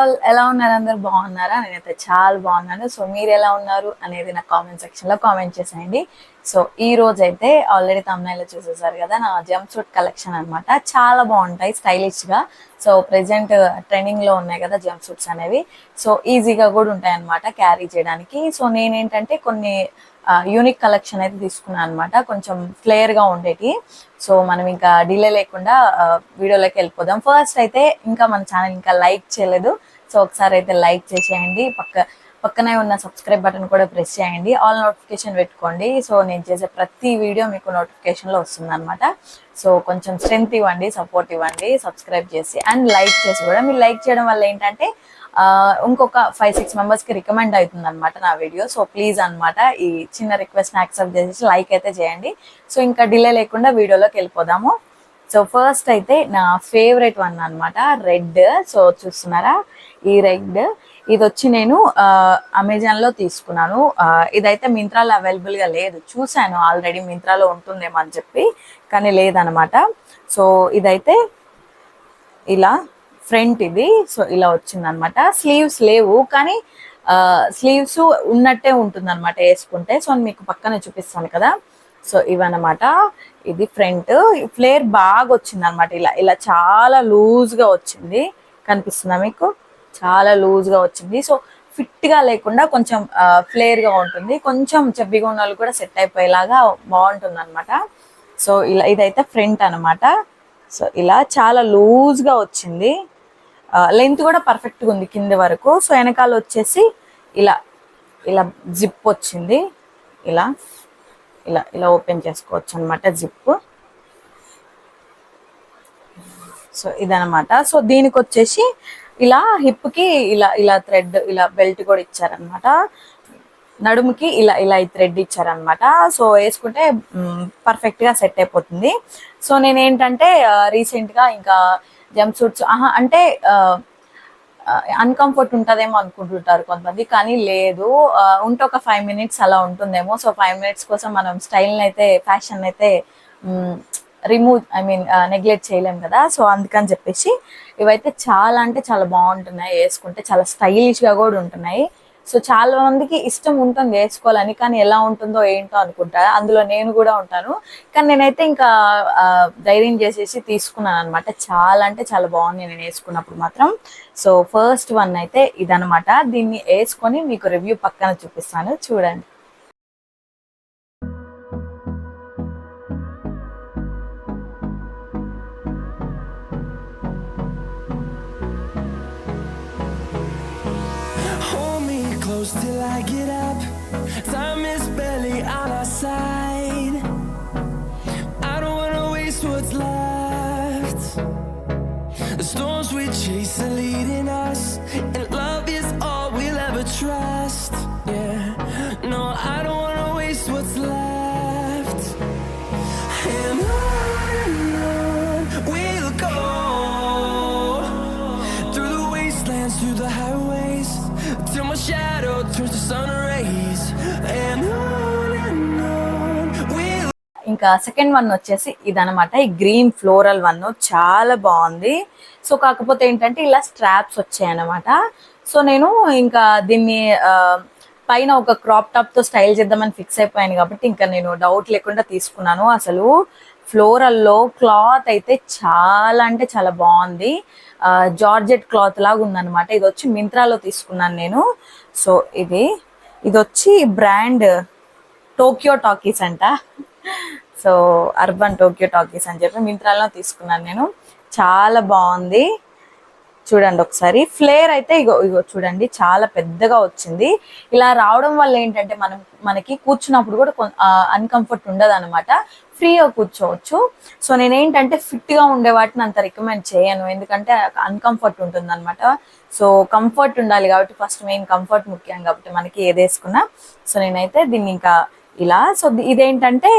All ఎలా ఉన్నారు? అందరు బాగున్నారా? నేనైతే చాలా బాగున్నాను. సో మీరు ఎలా ఉన్నారు అనేది నా కామెంట్ సెక్షన్ లో కామెంట్ చేసేయండి. సో ఈ రోజు అయితే ఆల్రెడీ thumbnail లో చూసేసారు కదా, నా జంప్ సూట్ కలెక్షన్ అన్నమాట. చాలా బాగుంటాయి స్టైలిష్ గా. సో ప్రెసెంట్ ట్రెండింగ్ లో ఉన్నాయి కదా జంప్ సూట్స్ అనేవి. సో ఈజీగా కూడా ఉంటాయి అన్నమాట క్యారీ చేయడానికి. సో నేనేంటంటే కొన్ని యూనిక్ కలెక్షన్ అయితే తీసుకున్నాను అనమాట, కొంచెం ఫ్లేయర్ గా ఉండేటి. సో మనం ఇంకా డిలే లేకుండా వీడియోలోకి వెళ్ళిపోదాం. ఫస్ట్ అయితే ఇంకా మన ఛానల్ ఇంకా లైక్ చేయలేదు, సో ఒకసారి అయితే లైక్ చేసేయండి. పక్కనే ఉన్న సబ్స్క్రైబ్ బటన్ కూడా ప్రెస్ చేయండి, ఆల్ నోటిఫికేషన్ పెట్టుకోండి. సో నేను చేసే ప్రతి వీడియో మీకు నోటిఫికేషన్లో వస్తుంది అనమాట. సో కొంచెం స్ట్రెంత్ ఇవ్వండి, సపోర్ట్ ఇవ్వండి, సబ్స్క్రైబ్ చేసి అండ్ లైక్ చేసి కూడా. మీరు లైక్ చేయడం వల్ల ఏంటంటే ఇంకొక 5-6 మెంబర్స్కి రికమెండ్ అవుతుంది అనమాట నా వీడియో. సో ప్లీజ్ అనమాట ఈ చిన్న రిక్వెస్ట్ యాక్సెప్ట్ చేసి లైక్ అయితే చేయండి. సో ఇంకా డిలే లేకుండా వీడియోలోకి వెళ్ళిపోదాము. సో ఫస్ట్ అయితే నా ఫేవరెట్ వన్ అనమాట, రెడ్. సో చూస్తున్నారా ఈ రెడ్, ఇది వచ్చి నేను అమెజాన్లో తీసుకున్నాను. ఇదైతే మింత్రాలో అవైలబుల్గా లేదు, చూశాను ఆల్రెడీ మింత్రాలో ఉంటుందేమో అని చెప్పి, కానీ లేదనమాట. సో ఇదైతే ఇలా ఫ్రంట్ ఇది. సో ఇలా వచ్చింది అనమాట. స్లీవ్స్ లేవు, కానీ స్లీవ్స్ ఉన్నట్టే ఉంటుంది అనమాట వేసుకుంటే. సో మీకు పక్కనే చూపిస్తాను కదా. సో ఇవన్నమాట, ఇది ఫ్రంట్. ఫ్లేర్ బాగా వచ్చింది అనమాట. ఇలా ఇలా చాలా లూజ్గా వచ్చింది, కనిపిస్తుందా మీకు? చాలా లూజ్గా వచ్చింది. సో ఫిట్గా లేకుండా కొంచెం ఫ్లేర్గా ఉంటుంది. కొంచెం చెబ్బిగా ఉన్న వాళ్ళు కూడా సెట్ అయిపోయేలాగా బాగుంటుంది అనమాట. సో ఇలా ఇదైతే ఫ్రంట్ అనమాట. సో ఇలా చాలా లూజ్గా వచ్చింది. లెంత్ కూడా పర్ఫెక్ట్గా ఉంది కింద వరకు. సో వెనకాల వచ్చేసి ఇలా ఇలా జిప్ వచ్చింది. ఇలా ఇలా ఇలా ఓపెన్ చేసుకోవచ్చు అనమాట జిప్. సో ఇదనమాట. సో దీనికి వచ్చేసి ఇలా హిప్కి ఇలా ఇలా థ్రెడ్, ఇలా బెల్ట్ కూడా ఇచ్చారనమాట. నడుముకి ఇలా ఇలా ఈ థ్రెడ్ ఇచ్చారనమాట. సో వేసుకుంటే పర్ఫెక్ట్గా సెట్ అయిపోతుంది. సో నేనేంటంటే రీసెంట్గా ఇంకా జంప్ సూట్స్ అంటే అన్కంఫర్ట్ ఉంటుందేమో అనుకుంటుంటారు కొంతమంది, కానీ లేదు, ఉంటే ఒక 5 minutes అలా ఉంటుందేమో. సో 5 minutes కోసం మనం స్టైల్ని అయితే, ఫ్యాషన్ అయితే నెగ్లెక్ట్ చేయలేం కదా. సో అందుకని చెప్పేసి ఇవైతే చాలా అంటే చాలా బాగుంటున్నాయి, వేసుకుంటే చాలా స్టైలిష్గా కూడా ఉంటున్నాయి. సో చాలా మందికి ఇష్టం ఉంటుంది వేసుకోవాలని, కానీ ఎలా ఉంటుందో ఏంటో అనుకుంటా. అందులో నేను కూడా ఉంటాను, కానీ నేనైతే ఇంకా ధైర్యం చేసేసి తీసుకున్నాను అనమాట. చాలా అంటే చాలా బాగుంది నేను వేసుకున్నప్పుడు మాత్రం. సో ఫస్ట్ వన్ అయితే ఇదనమాట. దీన్ని వేసుకొని మీకు రివ్యూ పక్కన చూపిస్తాను, చూడండి. Till I get up, time is barely on our side. I don't wanna waste what's left. The storms we chase are leading us, and love is all we'll ever trust. Yeah, no, I don't wanna waste what's left. And on we'll go, through the wastelands, through the highways, till my shadow turns to sun rays. And on we'll. ఇంకా second one వచ్చేసి ఇదనమాట, ఈ green floral one. చాలా బాగుంది. So కాకపోతే ఏంటంటే ఇలా straps వచ్చాయన్నమాట. సో నేను ఇంకా దీన్ని పైన ఒక క్రాప్ టాప్తో స్టైల్ చేద్దామని ఫిక్స్ అయిపోయాను కాబట్టి ఇంకా నేను డౌట్ లేకుండా తీసుకున్నాను. అసలు ఫ్లోరల్లో క్లాత్ అయితే చాలా అంటే చాలా బాగుంది. జార్జెట్ క్లాత్ లాగా ఉందన్నమాట. ఇది వచ్చి మింత్రాలో తీసుకున్నాను నేను. సో ఇది వచ్చి బ్రాండ్ టోక్యో టాకీస్ అంట. సో అర్బన్ టోక్యో టాకీస్ అని చెప్పి మింత్రాలో తీసుకున్నాను నేను. చాలా బాగుంది, చూడండి ఒకసారి. ఫ్లేర్ అయితే ఇగో చూడండి, చాలా పెద్దగా వచ్చింది. ఇలా రావడం వల్ల ఏంటంటే మనకి కూర్చున్నప్పుడు కూడా అన్కంఫర్ట్ ఉండదు అనమాట, ఫ్రీగా కూర్చోవచ్చు. సో నేనేంటంటే ఫిట్గా ఉండే వాటిని అంత రికమెండ్ చేయను, ఎందుకంటే అన్కంఫర్ట్ ఉంటుంది అనమాట. సో కంఫర్ట్ ఉండాలి కాబట్టి, ఫస్ట్ మెయిన్ కంఫర్ట్ ముఖ్యం కాబట్టి మనకి ఏది వేసుకున్నా. సో నేనైతే దీన్ని ఇంకా ఇలా. సో ఇదేంటంటే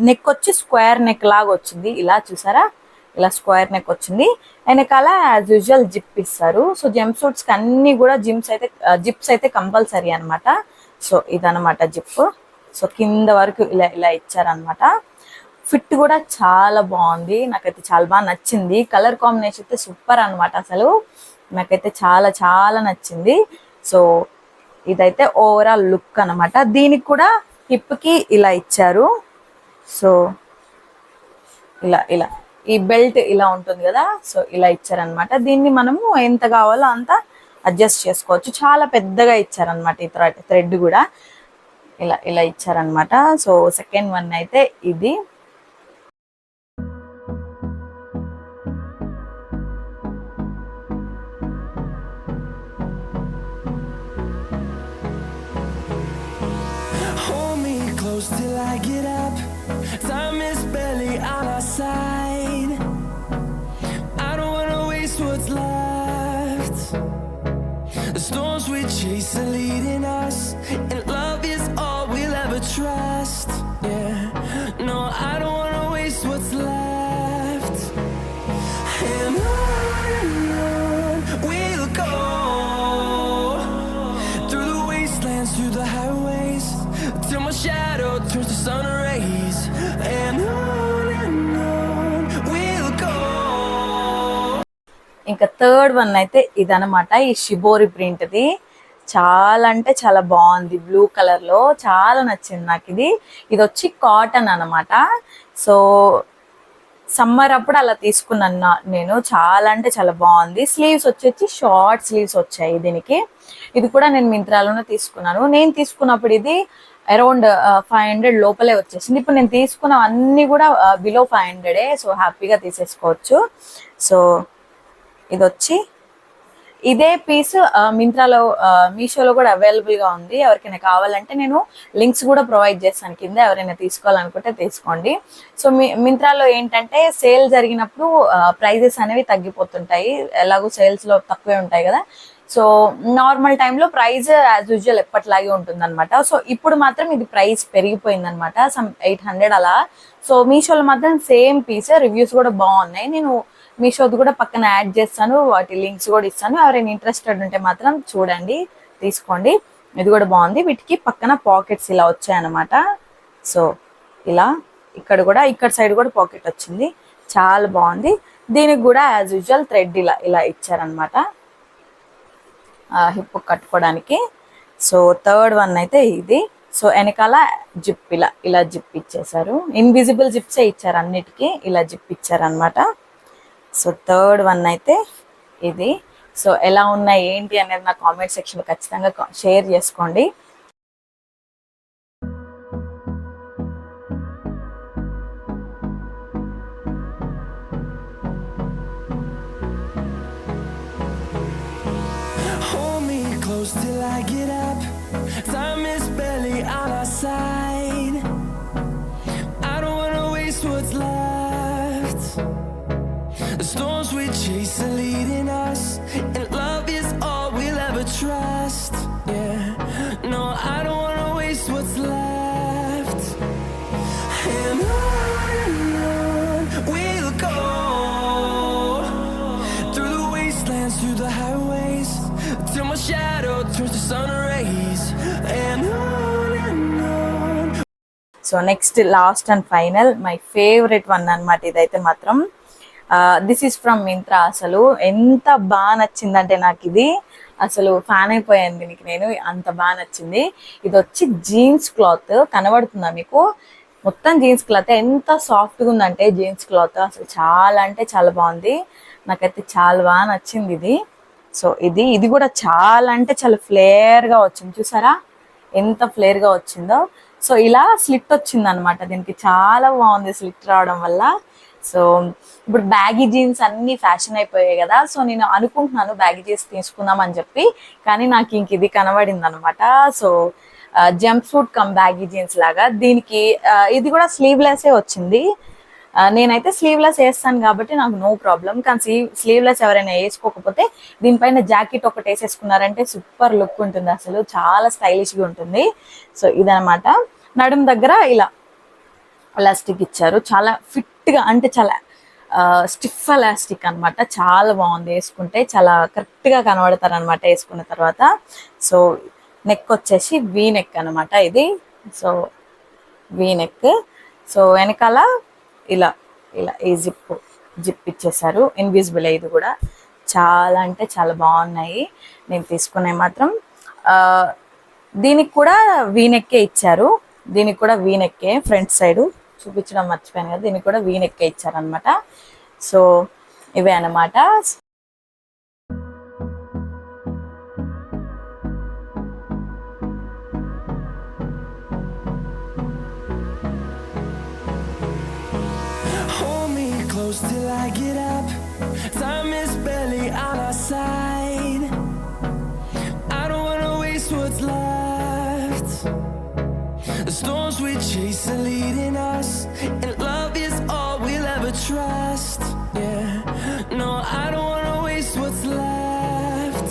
నెక్ వచ్చి స్క్వేర్ నెక్ లాగా వచ్చింది. ఇలా చూసారా, ఇలా స్క్వేర్ నెక్ వచ్చింది. వెనకాల యాజ్ యూజువల్ జిప్ ఇస్తారు. సో జంప్ సూట్స్కి అన్ని కూడా జిప్స్ అయితే కంపల్సరీ అనమాట. సో ఇదనమాట జిప్. సో కింద వరకు ఇలా ఇలా ఇచ్చారనమాట. ఫిట్ కూడా చాలా బాగుంది, నాకైతే చాలా బాగా నచ్చింది. కలర్ కాంబినేషన్ అయితే సూపర్ అనమాట అసలు. నాకైతే చాలా చాలా నచ్చింది. సో ఇదైతే ఓవరాల్ లుక్ అనమాట. దీనికి కూడా హిప్కి ఇలా ఇచ్చారు. సో ఇలా ఇలా ఈ బెల్ట్ ఇలా ఉంటుంది కదా, సో ఇలా ఇచ్చారనమాట. దీన్ని మనము ఎంత కావాలో అంత అడ్జస్ట్ చేసుకోవచ్చు. చాలా పెద్దగా ఇచ్చారనమాట ఈ థ్రెడ్ కూడా, ఇలా ఇలా ఇచ్చారనమాట. సో సెకండ్ వన్ అయితే ఇది. Hold me close till I get up. Time is barely on our side. I don't wanna waste what's left. The storms we chase are leading us, and love is all we'll ever trust. Yeah, no, I don't wanna waste what's left. And on we'll go, through the wastelands, through the highways, till my shadow turns to sun rays. And on we'll go. ఇంకా third one అయితే ఇదనమాట. ఈ shibori ప్రింట్ది చాలా అంటే చాలా బాగుంది. Blue colour లో చాలా నచ్చింది నాకు ఇది. ఇది వచ్చి కాటన్ అనమాట. సో సమ్మర్ అప్పుడు అలా తీసుకున్నాను నేను. చాలా అంటే చాలా బాగుంది. స్లీవ్స్ వచ్చేసి షార్ట్ స్లీవ్స్ వచ్చాయి దీనికి. ఇది కూడా నేను మింత్రాలోనే తీసుకున్నాను. నేను తీసుకున్నప్పుడు ఇది అరౌండ్ 500 లోపలే వచ్చేసింది. ఇప్పుడు నేను తీసుకున్న అన్ని కూడా బిలో 500. సో హ్యాపీగా తీసేసుకోవచ్చు. సో ఇది వచ్చి ఇదే పీస్ మింత్రాలో, మీషోలో కూడా అవైలబుల్గా ఉంది. ఎవరికైనా కావాలంటే నేను లింక్స్ కూడా ప్రొవైడ్ చేస్తాను కింద, ఎవరైనా తీసుకోవాలనుకుంటే తీసుకోండి. సో మింత్రాలో ఏంటంటే సేల్ జరిగినప్పుడు ప్రైజెస్ అనేవి తగ్గిపోతుంటాయి. ఎలాగో సేల్స్లో తక్కువే ఉంటాయి కదా. సో నార్మల్ టైంలో ప్రైస్ యాజ్ యూజువల్ ఎప్పటిలాగే ఉంటుందన్నమాట. సో ఇప్పుడు మాత్రం ఇది ప్రైస్ పెరిగిపోయిందనమాట, సమ్ 800 అలా. సో మీషోలో మాత్రం సేమ్ పీస్, రివ్యూస్ కూడా బాగున్నాయి. నేను మీషోది కూడా పక్కన యాడ్ చేస్తాను, వాటి లింక్స్ కూడా ఇస్తాను. ఎవరైనా ఇంట్రెస్టెడ్ ఉంటే మాత్రం చూడండి, తీసుకోండి. ఇది కూడా బాగుంది. వీటికి పక్కన పాకెట్స్ ఇలా వచ్చాయన్నమాట. సో ఇలా ఇక్కడ కూడా, ఇక్కడ సైడ్ కూడా పాకెట్ వచ్చింది. చాలా బాగుంది. దీనికి కూడా యాజ్ యూజువల్ థ్రెడ్ ఇలా ఇలా ఇచ్చారనమాట హిప్ కట్టుకోవడానికి. సో థర్డ్ వన్ అయితే ఇది. సో వెనకాల జిప్ ఇలా ఇలా జిప్ ఇచ్చేసారు. ఇన్విజిబుల్ జిప్సే ఇచ్చారు అన్నిటికీ, ఇలా జిప్ ఇచ్చారనమాట. సో థర్డ్ వన్ అయితే ఇది. సో ఎలా ఉన్నాయి ఏంటి అనేది నా కామెంట్ సెక్షన్లో ఖచ్చితంగా షేర్ చేసుకోండి. Hold me close till I get up. Time is barely on our side. I don't wanna waste what's left. The storms we chase are leading us, and love is all we'll ever trust. Yeah, no, I don't wanna waste what's left. And on we'll go, through the wastelands, through the highways, till my shadow turns to sun rays. And on. So next last and final my favourite one అనమాట. ఇదైతే మాత్రం this is from Myntra. అసలు ఎంత బాగా నచ్చిందంటే నాకు ఇది, అసలు ఫ్యాన్ అయిపోయాను దీనికి నేను, అంత బాగా నచ్చింది. ఇది వచ్చి జీన్స్ క్లాత్, కనబడుతుందా మీకు? మొత్తం జీన్స్ క్లాత్. ఎంత సాఫ్ట్గా ఉందంటే జీన్స్ క్లాత్, అసలు చాలా అంటే చాలా బాగుంది. నాకైతే చాలా బాగా నచ్చింది ఇది. సో ఇది కూడా చాలా అంటే చాలా ఫ్లేర్గా వచ్చింది. చూసారా ఎంత ఫ్లేర్గా వచ్చిందో. సో ఇలా స్లిట్ వచ్చింది అనమాట దీనికి. చాలా బాగుంది స్లిట్ రావడం వల్ల. సో ఇప్పుడు బ్యాగీ జీన్స్ అన్ని ఫ్యాషన్ అయిపోయాయి కదా. సో నేను అనుకుంటున్నాను బ్యాగీ జీన్స్ తీసుకుందాం అని చెప్పి, కానీ నాకు ఇంక ఇది కనబడింది అనమాట. So jump suit come baggy jeans లాగా. దీనికి ఇది కూడా స్లీవ్లెస్సే వచ్చింది. నేనైతే స్లీవ్లెస్ వేస్తాను కాబట్టి నాకు నో ప్రాబ్లం. కానీ స్లీవ్లెస్ ఎవరైనా వేసుకోకపోతే దీనిపైన జాకెట్ ఒకటి వేసేసుకున్నారంటే సూపర్ లుక్ ఉంటుంది, అసలు చాలా స్టైలిష్గా ఉంటుంది. సో ఇదనమాట. నడుము దగ్గర ఇలా ఎలాస్టిక్ ఇచ్చారు, చాలా ఫిట్గా, అంటే చాలా స్టిఫ్ ఎలాస్టిక్ అనమాట. చాలా బాగుంది, వేసుకుంటే చాలా కరెక్ట్గా కనబడతారు అనమాట వేసుకున్న తర్వాత. సో నెక్ వచ్చేసి వీ నెక్ అనమాట ఇది. So V neck. సో వెనకాల ఇలా ఇలా ఈ జిప్ ఇచ్చేసారు, ఇన్విజిబుల్ ఇది కూడా. చాలా అంటే చాలా బాగున్నాయి. నేను తీసుకున్నాయి మాత్రం దీనికి కూడా వీనెక్కే ఇచ్చారు. దీనికి కూడా వీనెక్కే ఫ్రంట్ సైడ్ చూపించడం మర్చిపోయాను కదా, దీనికి కూడా వీనెక్కే ఇచ్చారనమాట. సో ఇవే అన్నమాట. Hold me close till I get up. Time is barely on our side. I don't wanna waste what's left. The storms we chase are leading us, and love is all we'll ever trust. Yeah, no, I don't wanna waste what's left.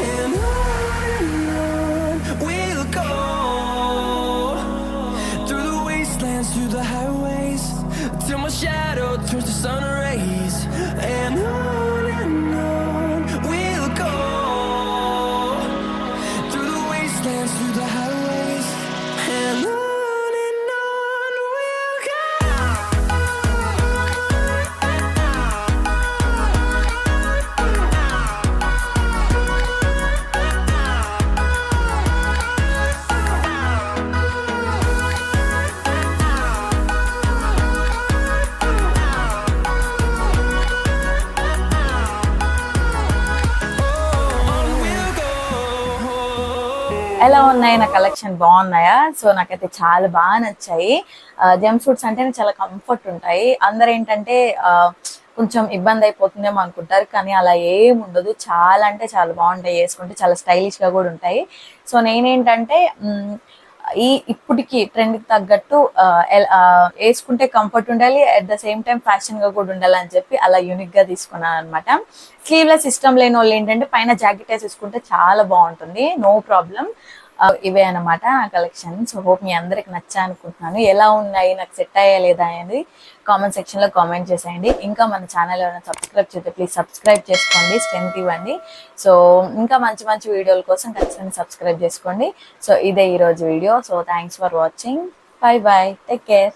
And on we'll go, through the wastelands, through the highways, till my shadow turns to sun rays. And on we'll go, through the wastelands, through the highways, and on we'll go. On we'll go. ఎలా ఉన్నాయి నా collection, బాగున్నాయా? So నాకైతే చాలా బాగా నచ్చాయి. Gem suits అంటే చాలా కంఫర్ట్ ఉంటాయి. అందరు ఏంటంటే కొంచెం ఇబ్బంది అయిపోతుందేమో అనుకుంటారు, కానీ అలా ఏం ఉండదు. చాలా అంటే చాలా బాగుంటాయి, వేసుకుంటే చాలా స్టైలిష్ గా కూడా ఉంటాయి. సో నేనేంటంటే ఇప్పటికి ట్రెండ్కి తగ్గట్టు వేసుకుంటే కంఫర్ట్ ఉండాలి, at the same time fashion గా కూడా ఉండాలి అని చెప్పి అలా యూనిక్ గా తీసుకున్నాను అనమాట. స్లీవ్లెస్ ఇష్టం లేని వాళ్ళు ఏంటంటే పైన జాకెట్ వేసేసుకుంటే చాలా బాగుంటుంది, నో ప్రాబ్లం. ఇవే అన్నమాట నా కలెక్షన్. సో హోప్ మీ అందరికి నచ్చా అనుకుంటున్నాను. ఎలా ఉన్నాయి, నాకు సెట్ అయ్యా లేదా అనేది కామెంట్ సెక్షన్ లో కామెంట్ చేసేయండి. ఇంకా మన ఛానల్ ఏమైనా సబ్స్క్రైబ్ చేస్తే ప్లీజ్ సబ్స్క్రైబ్ చేసుకోండి, స్ట్రెంత్ ఇవ్వండి. సో ఇంకా మంచి మంచి వీడియోల కోసం ఖచ్చితంగా సబ్స్క్రైబ్ చేసుకోండి. సో ఇదే ఈరోజు video. So thanks for watching. Bye bye, take care.